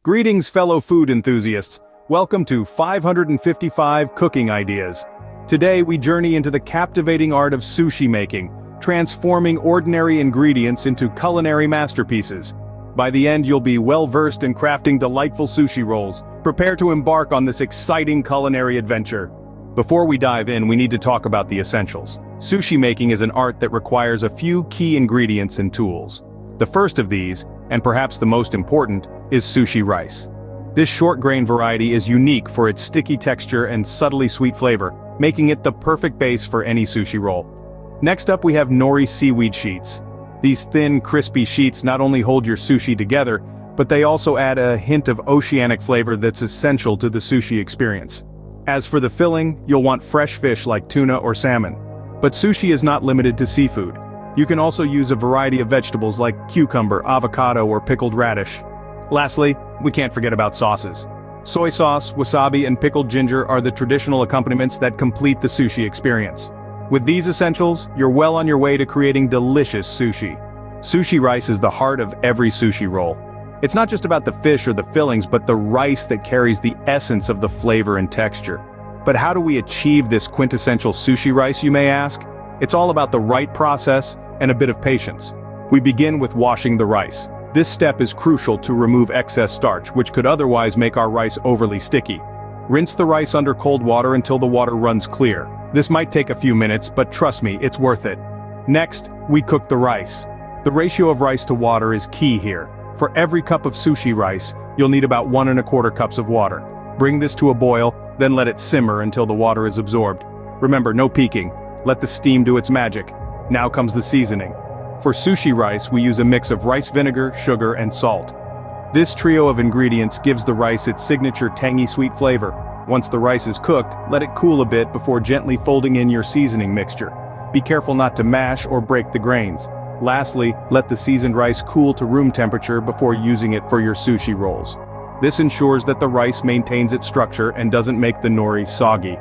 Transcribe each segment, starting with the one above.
Greetings, fellow food enthusiasts. Welcome to 555 Cooking Ideas. Today we journey into the captivating art of sushi making, transforming ordinary ingredients into culinary masterpieces. By the end you'll be well-versed in crafting delightful sushi rolls. Prepare to embark on this exciting culinary adventure. Before we dive in, we need to talk about the essentials. Sushi making is an art that requires a few key ingredients and tools. The first of these, and perhaps the most important, is sushi rice. This short-grain variety is unique for its sticky texture and subtly sweet flavor, making it the perfect base for any sushi roll. Next up we have nori seaweed sheets. These thin, crispy sheets not only hold your sushi together, but they also add a hint of oceanic flavor that's essential to the sushi experience. As for the filling, you'll want fresh fish like tuna or salmon. But sushi is not limited to seafood. You can also use a variety of vegetables like cucumber, avocado, or pickled radish. Lastly, we can't forget about sauces. Soy sauce, wasabi, and pickled ginger are the traditional accompaniments that complete the sushi experience. With these essentials, you're well on your way to creating delicious sushi. Sushi rice is the heart of every sushi roll. It's not just about the fish or the fillings, but the rice that carries the essence of the flavor and texture. But how do we achieve this quintessential sushi rice, you may ask? It's all about the right process and a bit of patience. We begin with washing the rice. This step is crucial to remove excess starch, which could otherwise make our rice overly sticky. Rinse the rice under cold water until the water runs clear. This might take a few minutes, but trust me, it's worth it. Next, we cook the rice. The ratio of rice to water is key here. For every cup of sushi rice, you'll need about 1¼ cups of water. Bring this to a boil, then let it simmer until the water is absorbed. Remember, no peeking. Let the steam do its magic. Now comes the seasoning. For sushi rice, we use a mix of rice vinegar, sugar, and salt. This trio of ingredients gives the rice its signature tangy sweet flavor. Once the rice is cooked, let it cool a bit before gently folding in your seasoning mixture. Be careful not to mash or break the grains. Lastly, let the seasoned rice cool to room temperature before using it for your sushi rolls. This ensures that the rice maintains its structure and doesn't make the nori soggy.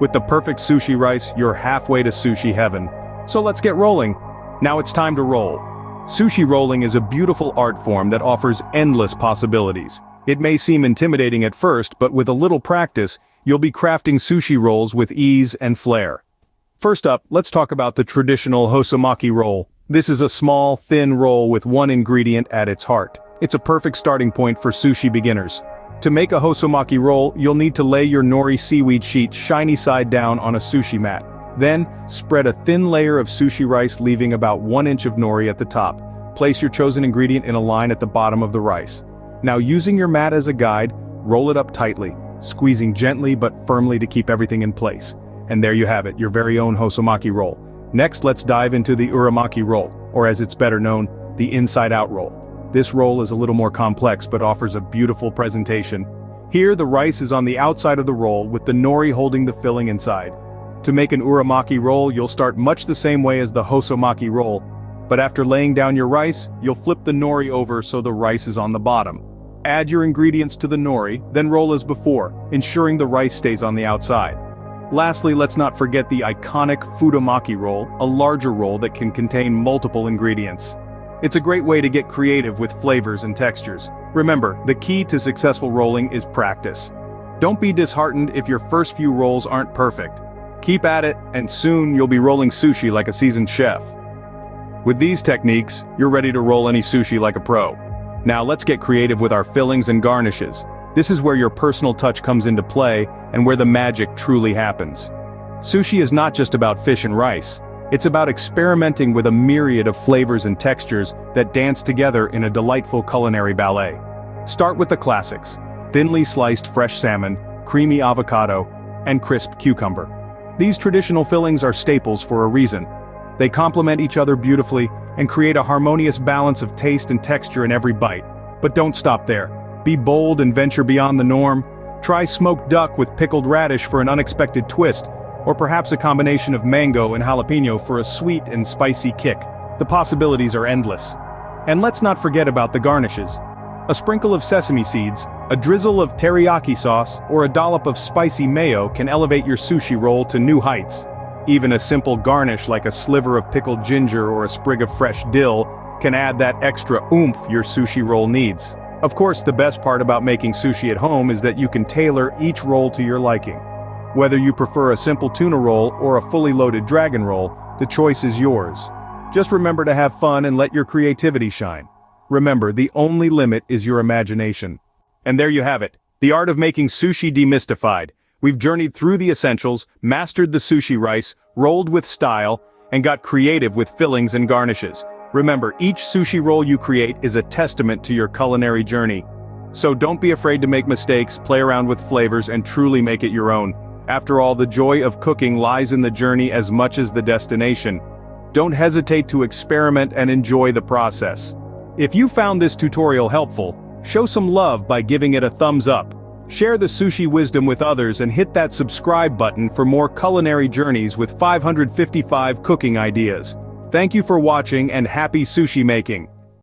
With the perfect sushi rice, you're halfway to sushi heaven. So let's get rolling. Now it's time to roll. Sushi rolling is a beautiful art form that offers endless possibilities. It may seem intimidating at first, but with a little practice, you'll be crafting sushi rolls with ease and flair. First up, let's talk about the traditional hosomaki roll. This is a small, thin roll with one ingredient at its heart. It's a perfect starting point for sushi beginners. To make a hosomaki roll, you'll need to lay your nori seaweed sheet shiny side down on a sushi mat. Then, spread a thin layer of sushi rice, leaving about 1 inch of nori at the top. Place your chosen ingredient in a line at the bottom of the rice. Now, using your mat as a guide, roll it up tightly, squeezing gently but firmly to keep everything in place. And there you have it, your very own hosomaki roll. Next, let's dive into the uramaki roll, or as it's better known, the inside-out roll. This roll is a little more complex but offers a beautiful presentation. Here, the rice is on the outside of the roll with the nori holding the filling inside. To make an uramaki roll, you'll start much the same way as the hosomaki roll, but after laying down your rice, you'll flip the nori over so the rice is on the bottom. Add your ingredients to the nori, then roll as before, ensuring the rice stays on the outside. Lastly, let's not forget the iconic futomaki roll, a larger roll that can contain multiple ingredients. It's a great way to get creative with flavors and textures. Remember, the key to successful rolling is practice. Don't be disheartened if your first few rolls aren't perfect. Keep at it, and soon you'll be rolling sushi like a seasoned chef. With these techniques, you're ready to roll any sushi like a pro. Now let's get creative with our fillings and garnishes. This is where your personal touch comes into play, and where the magic truly happens. Sushi is not just about fish and rice. It's about experimenting with a myriad of flavors and textures that dance together in a delightful culinary ballet. Start with the classics: thinly sliced fresh salmon, creamy avocado, and crisp cucumber. These traditional fillings are staples for a reason. They complement each other beautifully and create a harmonious balance of taste and texture in every bite. But don't stop there. Be bold and venture beyond the norm. Try smoked duck with pickled radish for an unexpected twist, or perhaps a combination of mango and jalapeno for a sweet and spicy kick. The possibilities are endless. And let's not forget about the garnishes. A sprinkle of sesame seeds, a drizzle of teriyaki sauce, or a dollop of spicy mayo can elevate your sushi roll to new heights. Even a simple garnish like a sliver of pickled ginger or a sprig of fresh dill can add that extra oomph your sushi roll needs. Of course, the best part about making sushi at home is that you can tailor each roll to your liking. Whether you prefer a simple tuna roll or a fully loaded dragon roll, the choice is yours. Just remember to have fun and let your creativity shine. Remember, the only limit is your imagination. And there you have it, the art of making sushi demystified. We've journeyed through the essentials, mastered the sushi rice, rolled with style, and got creative with fillings and garnishes. Remember, each sushi roll you create is a testament to your culinary journey. So don't be afraid to make mistakes, play around with flavors, and truly make it your own. After all, the joy of cooking lies in the journey as much as the destination. Don't hesitate to experiment and enjoy the process. If you found this tutorial helpful, show some love by giving it a thumbs up. Share the sushi wisdom with others and hit that subscribe button for more culinary journeys with 555 cooking ideas. Thank you for watching and happy sushi making!